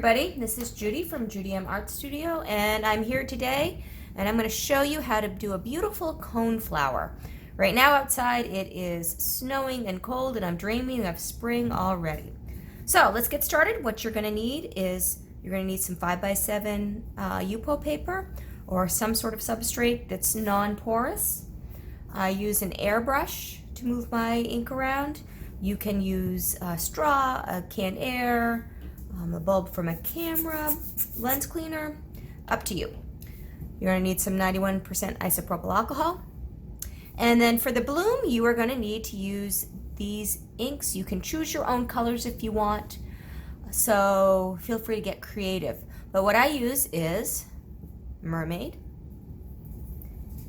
everybody, this is Judy from Judy M Art Studio, and I'm here today and I'm going to show you how to do a beautiful cone flower. Right now outside it is snowing and cold and I'm dreaming of spring already. So let's get started. What you're going to need is some 5x7 Yupo paper or some sort of substrate that's non-porous. I use an airbrush to move my ink around. You can use a straw, a canned air, a bulb from a camera, lens cleaner, up to you. You're going to need some 91% isopropyl alcohol. And then for the bloom, you are going to need to use these inks. You can choose your own colors if you want, so feel free to get creative. But what I use is Mermaid,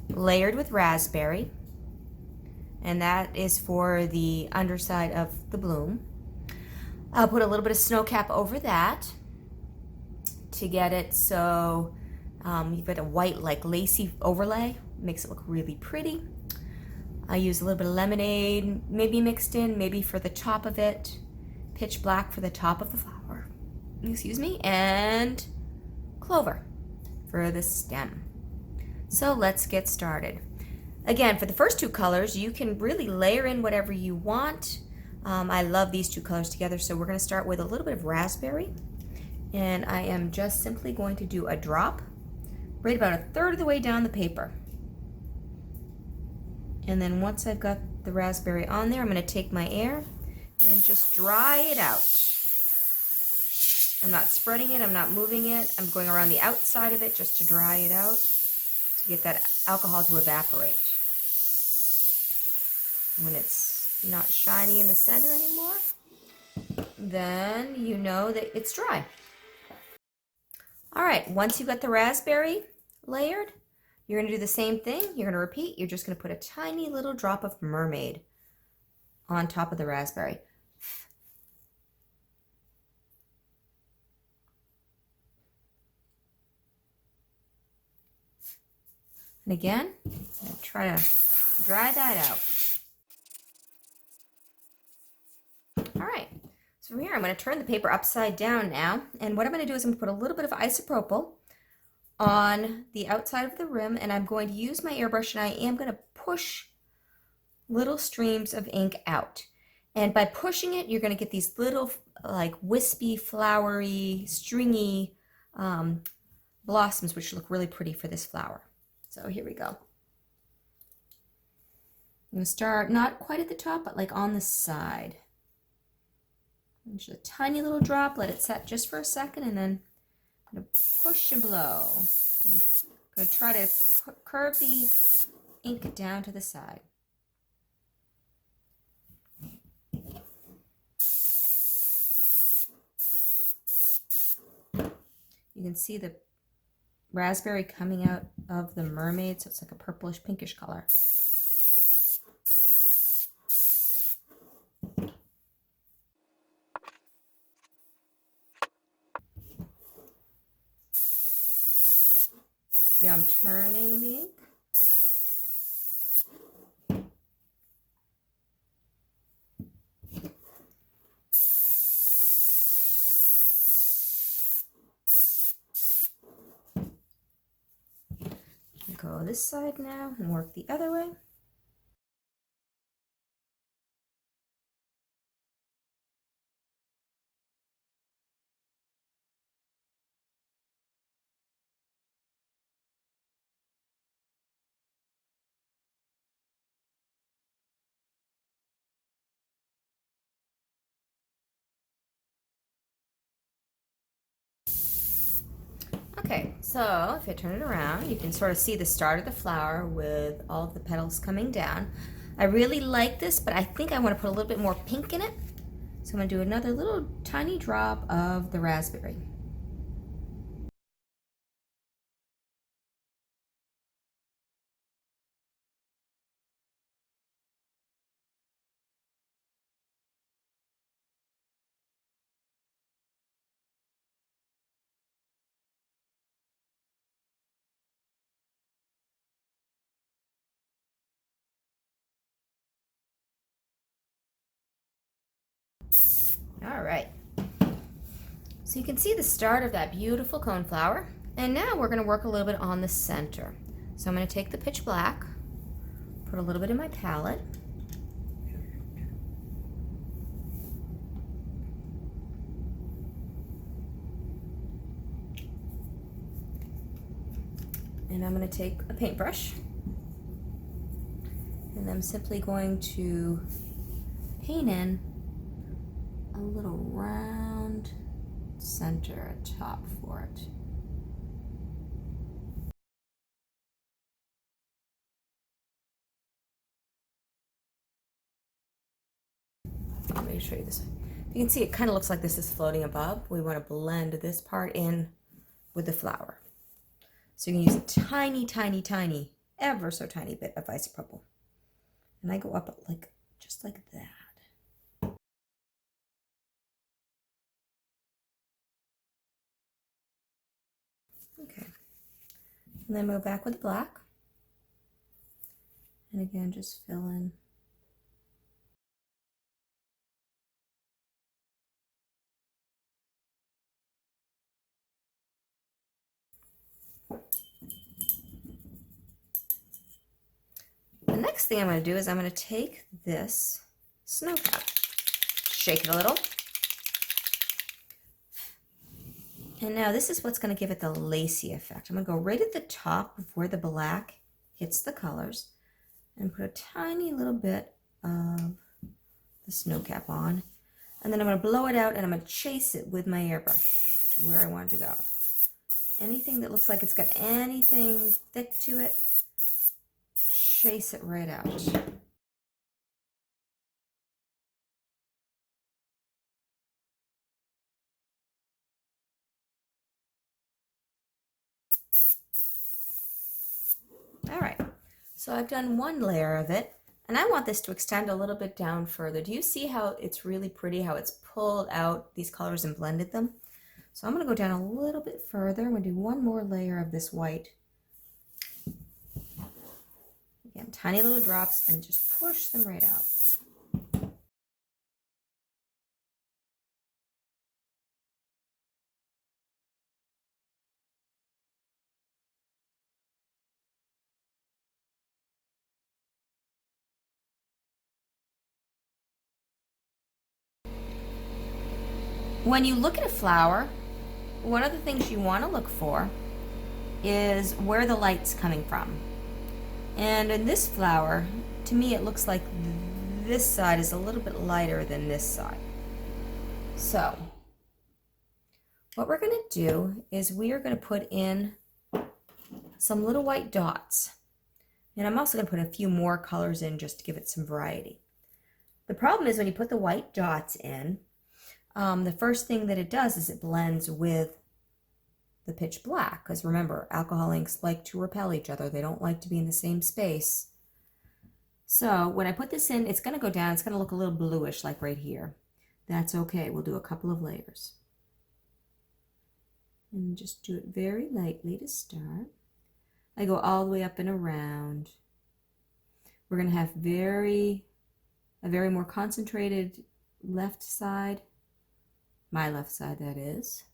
layered with raspberry, and that is for the underside of the bloom. I'll put a little bit of snow cap over that to get it so you've got a white like lacy overlay. Makes it look really pretty. I use a little bit of lemonade, maybe mixed in, maybe for the top of it. Pitch black for the top of the flower. Excuse me. And clover for the stem. So let's get started. Again, for the first two colors, you can really layer in whatever you want. I love these two colors together, so we're going to start with a little bit of raspberry. And I am just simply going to do a drop right about a third of the way down the paper. And then once I've got the raspberry on there, I'm going to take my air and just dry it out. I'm not spreading it, I'm not moving it. I'm going around the outside of it just to dry it out to get that alcohol to evaporate. When it's not shiny in the center anymore, then you know that it's dry. All right, once you've got the raspberry layered, you're going to do the same thing. You're going to repeat. You're just going to put a tiny little drop of Mermaid on top of the raspberry. And again, try to dry that out. All right, so from here I'm going to turn the paper upside down now, and what I'm going to do is I'm going to put a little bit of isopropyl on the outside of the rim, and I'm going to use my airbrush and I am going to push little streams of ink out. And by pushing it, you're going to get these little like wispy, flowery, stringy blossoms, which look really pretty for this flower. So here we go. I'm going to start not quite at the top, but like on the side. Just a tiny little drop, let it set just for a second, and then I'm going to push and blow. I'm going to try to curve the ink down to the side. You can see the raspberry coming out of the mermaid, so it's like a purplish pinkish color. See how I'm turning the ink? Go this side now and work the other way. Okay, so if I turn it around, you can sort of see the start of the flower with all of the petals coming down. I really like this, but I think I want to put a little bit more pink in it. So I'm going to do another little tiny drop of the raspberry. All right. So you can see the start of that beautiful coneflower. And now we're going to work a little bit on the center. So I'm going to take the pitch black, put a little bit in my palette. And I'm going to take a paintbrush. And I'm simply going to paint in a little round center top for it. Let me show you this. You can see it kind of looks like this is floating above. We want to blend this part in with the flower. So you can use a tiny, tiny, tiny, ever so tiny bit of isopropyl. And I go up like, just like that. Okay. And then move back with the black. And again, just fill in. The next thing I'm going to do is I'm going to take this snow cap, shake it a little. And now this is what's going to give it the lacy effect. I'm going to go right at the top of where the black hits the colors and put a tiny little bit of the snow cap on. And then I'm going to blow it out and I'm going to chase it with my airbrush to where I want it to go. Anything that looks like it's got anything thick to it, chase it right out. All right, so I've done one layer of it, and I want this to extend a little bit down further. Do you see how it's really pretty, how it's pulled out these colors and blended them? So I'm going to go down a little bit further. I'm going to do one more layer of this white. Again, tiny little drops, and just push them right out. When you look at a flower, one of the things you want to look for is where the light's coming from. And in this flower, to me it looks like this side is a little bit lighter than this side. So what we're going to do is we are going to put in some little white dots. And I'm also going to put a few more colors in just to give it some variety. The problem is when you put the white dots in, the first thing that it does is it blends with the pitch black, because remember, alcohol inks like to repel each other. They don't like to be in the same space. So when I put this in, it's going to go down. It's going to look a little bluish like right here. That's okay. We'll do a couple of layers. And just do it very lightly to start. I go all the way up and around. We're going to have a very more concentrated left side. My left side, that is.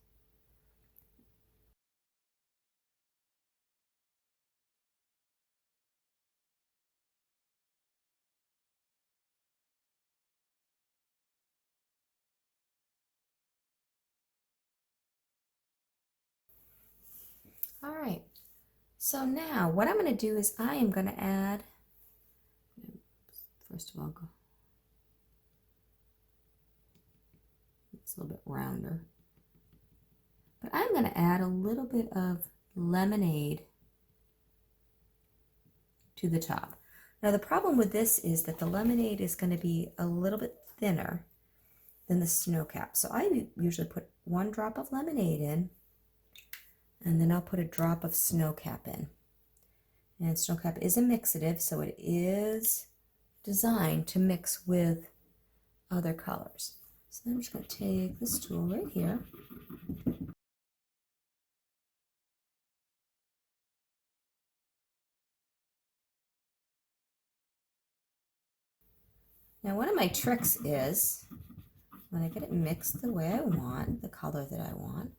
All right, so now what I'm going to do is I am going to add, first of all, it's a little bit rounder, but I'm going to add a little bit of lemonade to the top. Now the problem with this is that the lemonade is going to be a little bit thinner than the snow cap. So I usually put 1 drop of lemonade in, and then I'll put a drop of snow cap in. And snow cap is a mixative, so it is designed to mix with other colors. So then I'm just going to take this tool right here. Now one of my tricks is when I get it mixed the way I want, the color that I want,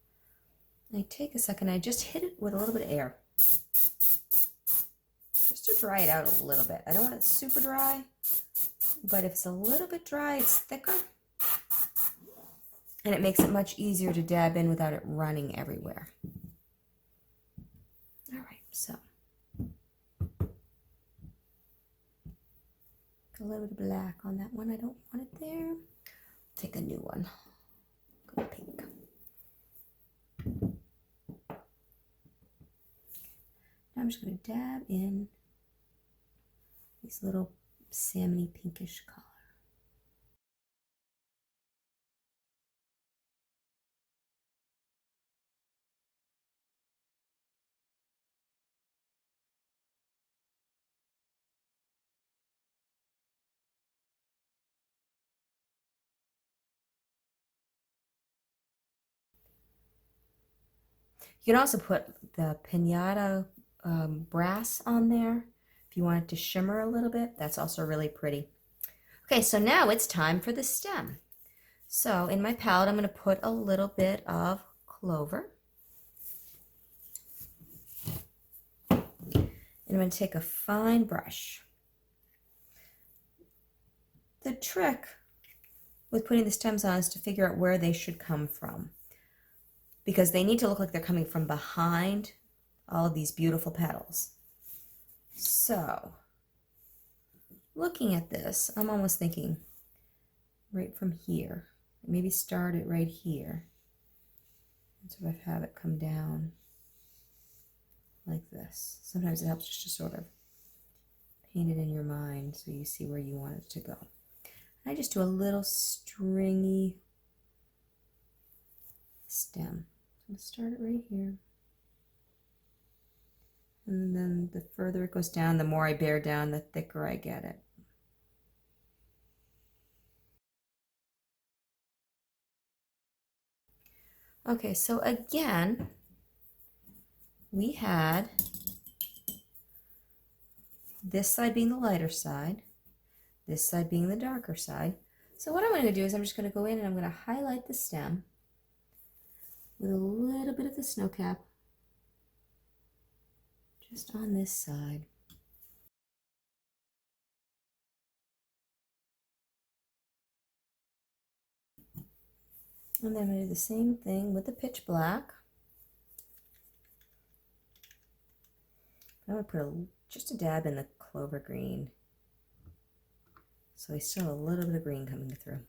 I take a second, I just hit it with a little bit of air. Just to dry it out a little bit. I don't want it super dry, but if it's a little bit dry, it's thicker. And it makes it much easier to dab in without it running everywhere. All right, so. A little bit of black on that one. I don't want it there. Take a new one. Go pink. Now I'm just going to dab in these little salmon-y pinkish color. You can also put the pinata brass on there if you want it to shimmer a little bit. That's also really pretty. Okay, so now it's time for the stem. So in my palette, I'm going to put a little bit of clover. And I'm going to take a fine brush. The trick with putting the stems on is to figure out where they should come from, because they need to look like they're coming from behind all of these beautiful petals. So, looking at this, I'm almost thinking right from here. Maybe start it right here. And sort of have it come down like this. Sometimes it helps just to sort of paint it in your mind so you see where you want it to go. I just do a little stringy stem. I'm going to start it right here. And then the further it goes down, the more I bear down, the thicker I get it. Okay, so again, we had this side being the lighter side, this side being the darker side. So what I'm going to do is I'm just going to go in and I'm going to highlight the stem with a little bit of the snow cap just on this side. And then I'm going to do the same thing with the pitch black. I'm going to put just a dab in the clover green, so I still have a little bit of green coming through.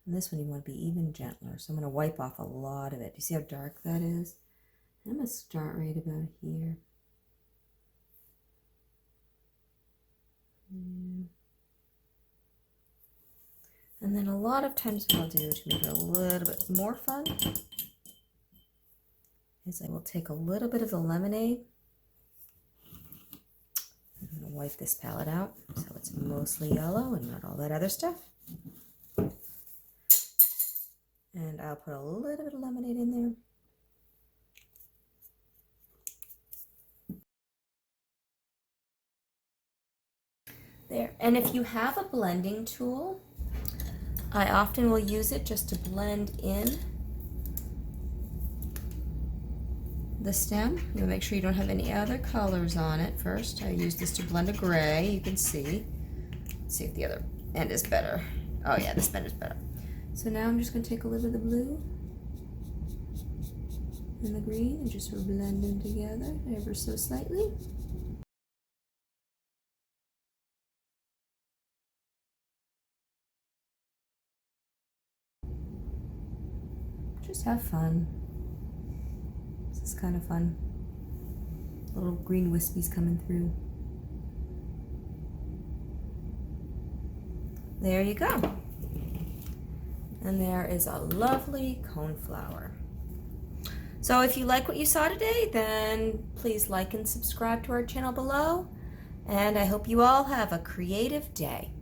And this one you want to be even gentler, so I'm going to wipe off a lot of it. Do you see how dark that is? I'm going to start right about here. And then a lot of times what I'll do to make it a little bit more fun is I will take a little bit of the lemonade. I'm going to wipe this palette out so it's mostly yellow and not all that other stuff. And I'll put a little bit of lemonade in there. There. And if you have a blending tool, I often will use it just to blend in the stem. You'll make sure you don't have any other colors on it first. I use this to blend a gray, you can see. Let's see if the other end is better. Oh yeah, this end is better. So now I'm just going to take a little bit of the blue and the green and just sort of blend them together ever so slightly. Just have fun. This is kind of fun. Little green wispies coming through. There you go. And there is a lovely coneflower. So if you like what you saw today, then please like and subscribe to our channel below. And I hope you all have a creative day.